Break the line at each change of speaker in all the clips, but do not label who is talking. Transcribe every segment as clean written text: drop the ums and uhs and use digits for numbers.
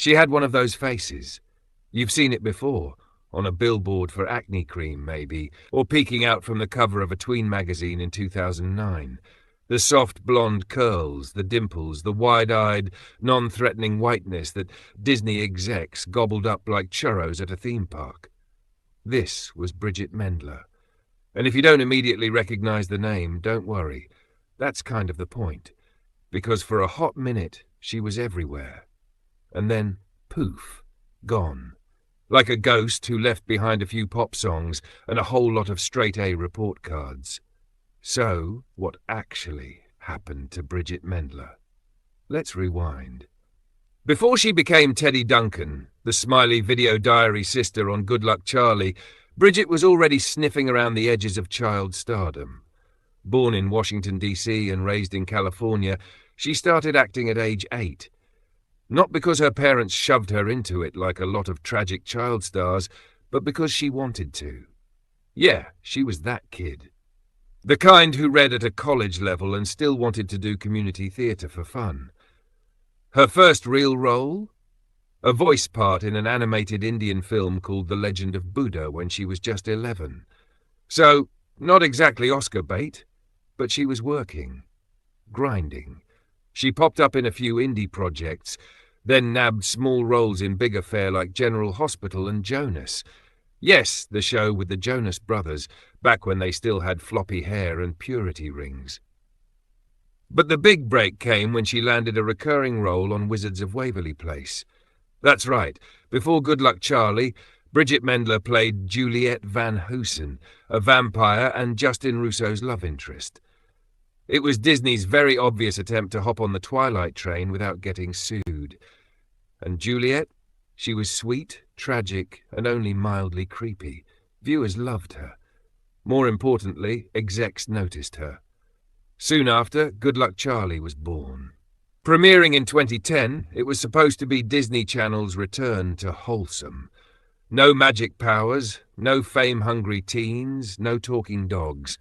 She had one of those faces. You've seen it before, on a billboard for acne cream, maybe, or peeking out from the cover of a tween magazine in 2009. The soft blonde curls, the dimples, the wide-eyed, non-threatening whiteness that Disney execs gobbled up like churros at a theme park. This was Bridgit Mendler. And if you don't immediately recognize the name, don't worry. That's kind of the point. Because for a hot minute, she was everywhere. And then, poof, gone. Like a ghost who left behind a few pop songs and a whole lot of straight-A report cards. So, what actually happened to Bridgit Mendler? Let's rewind. Before she became Teddy Duncan, the smiley video diary sister on Good Luck Charlie, Bridgit was already sniffing around the edges of child stardom. Born in Washington, D.C. and raised in California, she started acting at age 8. Not because her parents shoved her into it like a lot of tragic child stars, but because she wanted to. Yeah, she was that kid. The kind who read at a college level and still wanted to do community theatre for fun. Her first real role? A voice part in an animated Indian film called The Legend of Buddha when she was just 11. So, not exactly Oscar bait, but she was working. Grinding. She popped up in a few indie projects, then nabbed small roles in bigger fare like General Hospital and Jonas. Yes, the show with the Jonas Brothers, back when they still had floppy hair and purity rings. But the big break came when she landed a recurring role on Wizards of Waverly Place. That's right, before Good Luck Charlie, Bridgit Mendler played Juliette Van Hoosen, a vampire and Justin Russo's love interest. It was Disney's very obvious attempt to hop on the Twilight train without getting sued. And Juliette? She was sweet, tragic, and only mildly creepy. Viewers loved her. More importantly, execs noticed her. Soon after, Good Luck Charlie was born. Premiering in 2010, it was supposed to be Disney Channel's return to wholesome. No magic powers, no fame-hungry teens, no talking dogs.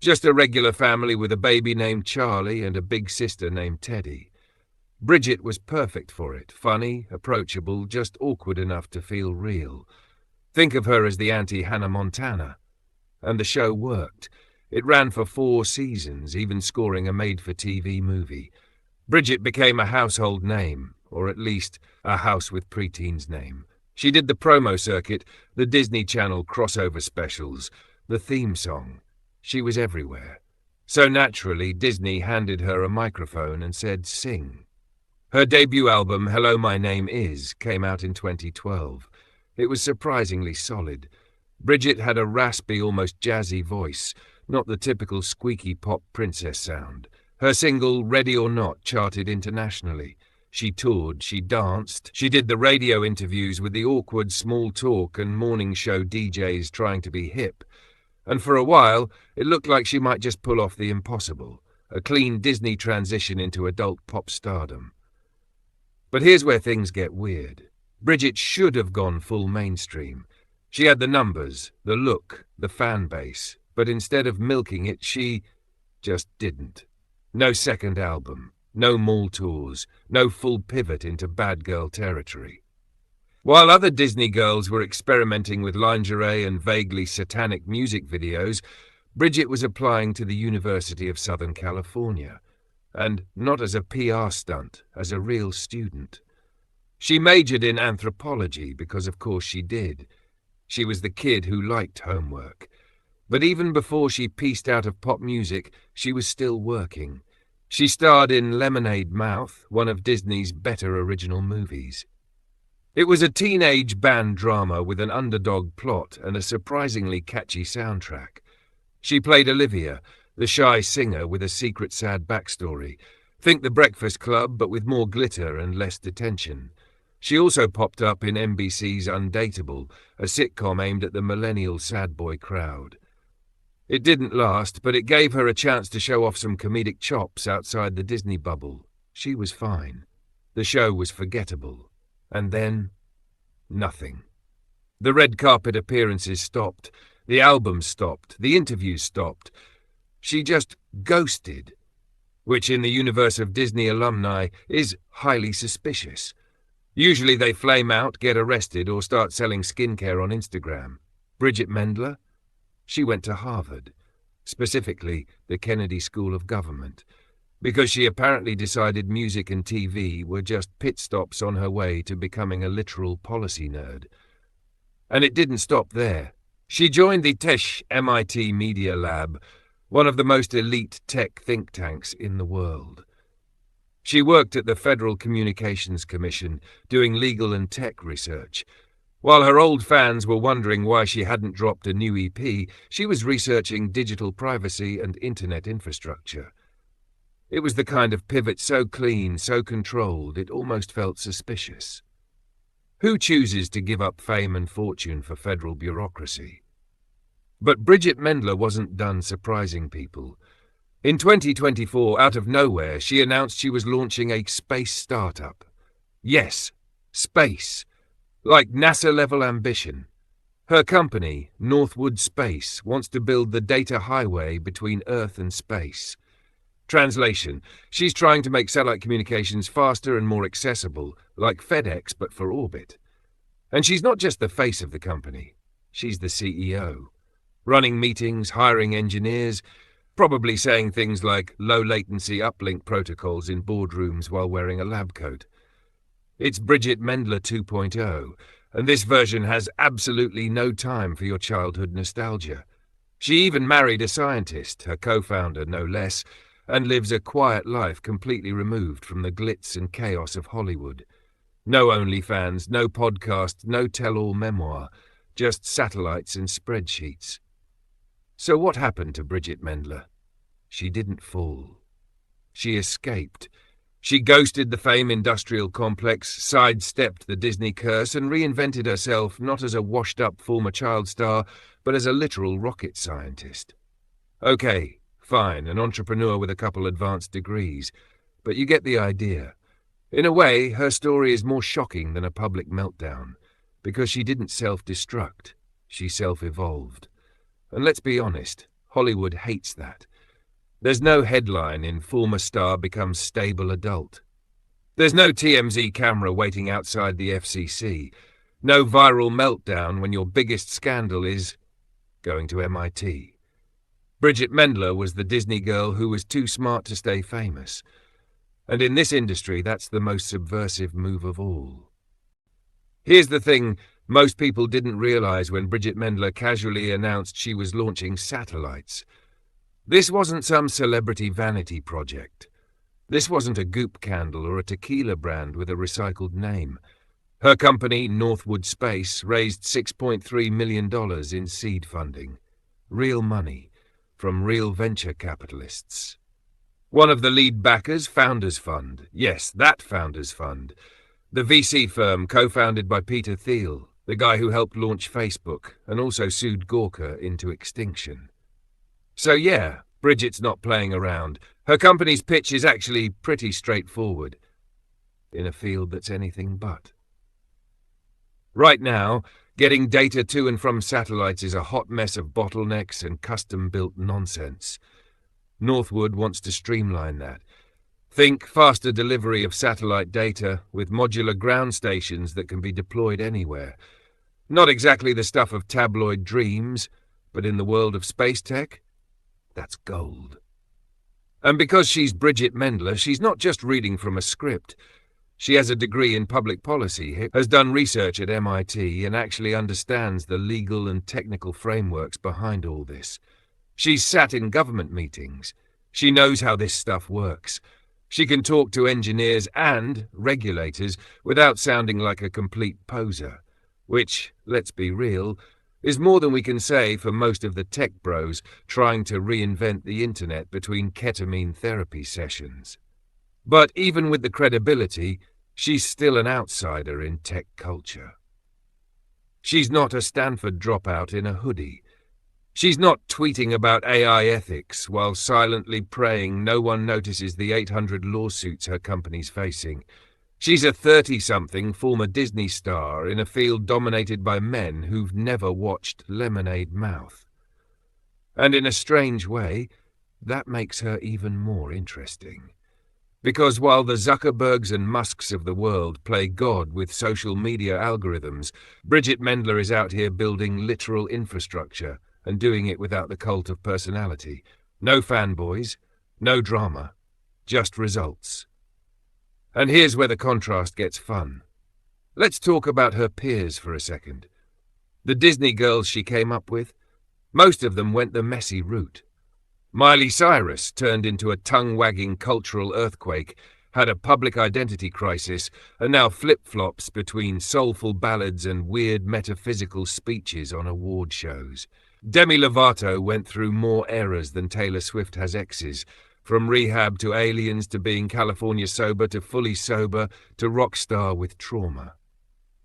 Just a regular family with a baby named Charlie and a big sister named Teddy. Bridgit was perfect for it, funny, approachable, just awkward enough to feel real. Think of her as the anti-Hannah Montana. And the show worked. It ran for 4 seasons, even scoring a made-for-TV movie. Bridgit became a household name, or at least a house with preteens name. She did the promo circuit, the Disney Channel crossover specials, the theme song. She was everywhere. So naturally, Disney handed her a microphone and said, sing. Her debut album, Hello, My Name Is, came out in 2012. It was surprisingly solid. Bridgit had a raspy, almost jazzy voice, not the typical squeaky pop princess sound. Her single, Ready or Not, charted internationally. She toured, she danced, she did the radio interviews with the awkward small talk and morning show DJs trying to be hip. And for a while, it looked like she might just pull off the impossible, a clean Disney transition into adult pop stardom. But here's where things get weird. Bridgit should have gone full mainstream. She had the numbers, the look, the fan base, but instead of milking it, she just didn't. No second album, no mall tours, no full pivot into bad girl territory. While other Disney girls were experimenting with lingerie and vaguely satanic music videos, Bridgit was applying to the University of Southern California. And not as a PR stunt, as a real student. She majored in anthropology because of course she did. She was the kid who liked homework. But even before she pieced out of pop music, she was still working. She starred in Lemonade Mouth, one of Disney's better original movies. It was a teenage band drama with an underdog plot and a surprisingly catchy soundtrack. She played Olivia, the shy singer with a secret sad backstory. Think The Breakfast Club, but with more glitter and less detention. She also popped up in NBC's Undateable, a sitcom aimed at the millennial sad boy crowd. It didn't last, but it gave her a chance to show off some comedic chops outside the Disney bubble. She was fine. The show was forgettable. And then, nothing. The red carpet appearances stopped. The album stopped. The interviews stopped. She just ghosted, which in the universe of Disney alumni is highly suspicious. Usually they flame out, get arrested, or start selling skincare on Instagram. Bridgit Mendler? She went to Harvard, specifically the Kennedy School of Government, because she apparently decided music and TV were just pit stops on her way to becoming a literal policy nerd. And it didn't stop there. She joined the Tesh MIT Media Lab, one of the most elite tech think tanks in the world. She worked at the Federal Communications Commission, doing legal and tech research. While her old fans were wondering why she hadn't dropped a new EP, she was researching digital privacy and internet infrastructure. It was the kind of pivot so clean, so controlled, it almost felt suspicious. Who chooses to give up fame and fortune for federal bureaucracy? But Bridgit Mendler wasn't done surprising people. In 2024, out of nowhere, she announced she was launching a space startup. Yes, space. Like NASA-level ambition. Her company, Northwood Space, wants to build the data highway between Earth and space. Translation: she's trying to make satellite communications faster and more accessible, like FedEx but for orbit. And she's not just the face of the company, she's the CEO. Running meetings, hiring engineers, probably saying things like low-latency uplink protocols in boardrooms while wearing a lab coat. It's Bridgit Mendler 2.0, and this version has absolutely no time for your childhood nostalgia. She even married a scientist, her co-founder no less, and lives a quiet life completely removed from the glitz and chaos of Hollywood. No OnlyFans, no podcast, no tell-all memoir, just satellites and spreadsheets. So what happened to Bridgit Mendler? She didn't fall. She escaped. She ghosted the fame industrial complex, sidestepped the Disney curse, and reinvented herself not as a washed-up former child star, but as a literal rocket scientist. Okay, fine, an entrepreneur with a couple advanced degrees, but you get the idea. In a way, her story is more shocking than a public meltdown, because she didn't self-destruct, she self-evolved. And let's be honest, Hollywood hates that. There's no headline in former star becomes stable adult. There's no TMZ camera waiting outside the FCC. No viral meltdown when your biggest scandal is going to MIT. Bridgit Mendler was the Disney girl who was too smart to stay famous. And in this industry, that's the most subversive move of all. Here's the thing most people didn't realize when Bridgit Mendler casually announced she was launching satellites. This wasn't some celebrity vanity project. This wasn't a goop candle or a tequila brand with a recycled name. Her company, Northwood Space, raised $6.3 million in seed funding. Real money, from real venture capitalists. One of the lead backers, Founders Fund. Yes, that Founders Fund. The VC firm co-founded by Peter Thiel, the guy who helped launch Facebook and also sued Gawker into extinction. So yeah, Bridget's not playing around. Her company's pitch is actually pretty straightforward, in a field that's anything but. Right now, getting data to and from satellites is a hot mess of bottlenecks and custom-built nonsense. Northwood wants to streamline that. Think faster delivery of satellite data with modular ground stations that can be deployed anywhere. Not exactly the stuff of tabloid dreams, but in the world of space tech, that's gold. And because she's Bridgit Mendler, she's not just reading from a script. She has a degree in public policy, has done research at MIT, and actually understands the legal and technical frameworks behind all this. She's sat in government meetings. She knows how this stuff works. She can talk to engineers and regulators without sounding like a complete poser, which, let's be real, is more than we can say for most of the tech bros trying to reinvent the internet between ketamine therapy sessions. But even with the credibility, she's still an outsider in tech culture. She's not a Stanford dropout in a hoodie. She's not tweeting about AI ethics while silently praying no one notices the 800 lawsuits her company's facing. She's a 30-something former Disney star in a field dominated by men who've never watched Lemonade Mouth. And in a strange way, that makes her even more interesting. Because while the Zuckerbergs and Musks of the world play God with social media algorithms, Bridgit Mendler is out here building literal infrastructure and doing it without the cult of personality. No fanboys, no drama, just results. And here's where the contrast gets fun. Let's talk about her peers for a second. The Disney girls she came up with, most of them went the messy route. Miley Cyrus turned into a tongue-wagging cultural earthquake, had a public identity crisis, and now flip-flops between soulful ballads and weird metaphysical speeches on award shows. Demi Lovato went through more eras than Taylor Swift has exes, from rehab to Aliens to being California sober to fully sober to rock star with trauma.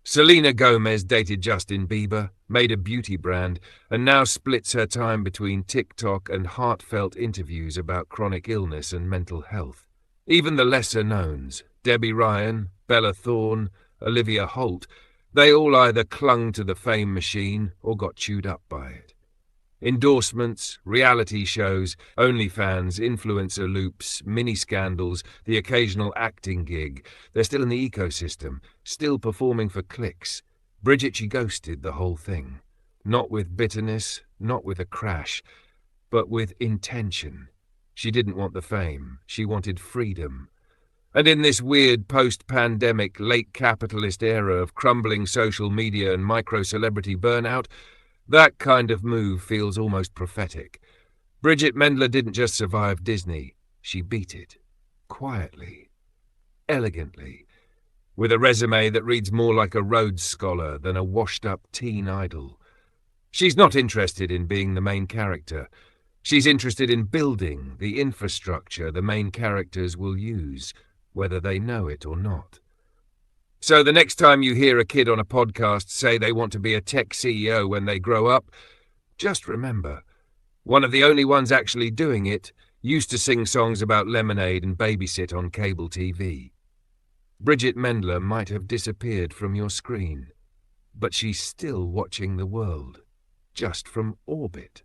Selena Gomez dated Justin Bieber, made a beauty brand, and now splits her time between TikTok and heartfelt interviews about chronic illness and mental health. Even the lesser-knowns, Debbie Ryan, Bella Thorne, Olivia Holt, they all either clung to the fame machine or got chewed up by it. Endorsements, reality shows, OnlyFans, influencer loops, mini-scandals, the occasional acting gig. They're still in the ecosystem, still performing for clicks. Bridgit, she ghosted the whole thing. Not with bitterness, not with a crash, but with intention. She didn't want the fame. She wanted freedom. And in this weird post-pandemic, late capitalist era of crumbling social media and micro-celebrity burnout, that kind of move feels almost prophetic. Bridgit Mendler didn't just survive Disney, she beat it. Quietly. Elegantly. With a resume that reads more like a Rhodes Scholar than a washed-up teen idol. She's not interested in being the main character. She's interested in building the infrastructure the main characters will use, whether they know it or not. So the next time you hear a kid on a podcast say they want to be a tech CEO when they grow up, just remember, one of the only ones actually doing it used to sing songs about lemonade and babysit on cable TV. Bridgit Mendler might have disappeared from your screen, but she's still watching the world, just from orbit.